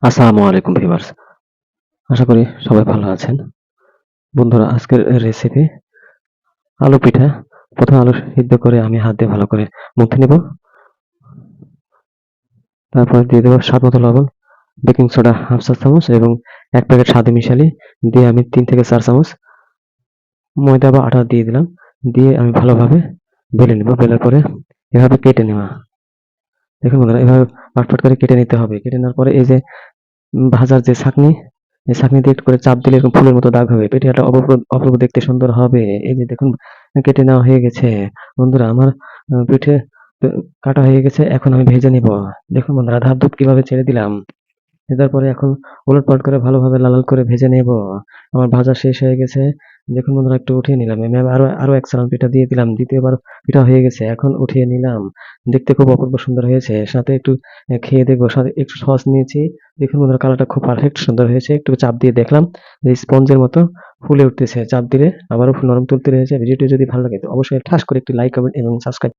আসসালামু আলাইকুম ভিউয়ার্স। আশা করি সবাই ভালো আছেন। বন্ধুরা আজকের রেসিপি আলু পিঠা। ১ম আলু সিদ্ধ করে আমি হাত দিয়ে ভালো করে মুথে নিব। তারপর দিয়ে দেব স্বাদমতো লবণ, বেকিং সোডা ১/২ চা চামচ এবং ১ প্যাকেট স্বাদে মিশালি দিয়ে আমি ৩ থেকে ৪ চামচ ময়দা বা আটা দিয়ে দিলাম। দিয়ে আমি ভালোভাবে বেলে নেব। বেলার পরে এভাবে কেটে নেওয়া। দেখুন বন্ধুরা এভাবে পাট করে কেটে নিতে হবে। কেটে নেওয়ার পরে এই যে ভাজার যে ছাঁকনি, এই ছাঁকনি দিয়ে একটু করে চাপ দিলে এরকম ফুলের মতো দাগ হবে। পিঠাটা অপূর্ব দেখতে সুন্দর হবে। এই যে দেখুন কেটে নেওয়া হয়ে গেছে। বন্ধুরা আমার পিঠে কাটা হয়ে গেছে। এখন আমি ভেজে নিব। দেখুন বন্ধুরা ধাপ কিভাবে ছেড়ে দিলাম। ভেজার পরে এখন ওলটপালট করে ভালোভাবে লাল করে ভেজে নেব। আমার ভাজা শেষ হয়ে গেছে। দেখুন বন্ধুরা একটু উঠিয়ে নিলাম। আমি আরো এক চালান পিঠা দিয়ে দিলাম। ২য় বার পিঠা হয়ে গেছে। এখন উঠিয়ে নিলাম। দেখতে খুব অপূর্ব সুন্দর হয়েছে। সাথে একটু খেয়ে দেখব। সাথে একটু সস নিয়েছি। দেখুন বন্ধুরা কালারটা খুব পারফেক্ট সুন্দর হয়েছে। একটু চাপ দিয়ে দেখলাম যে স্পঞ্জের মতো ফুলে উঠতেছে। চাপ দিলে আবারও নরম তুলতুলে হয়েছে। ভিডিওটি যদি ভালো লাগে তো অবশ্যই ঠাস করে একটি লাইক, কমেন্ট এবং সাবস্ক্রাইব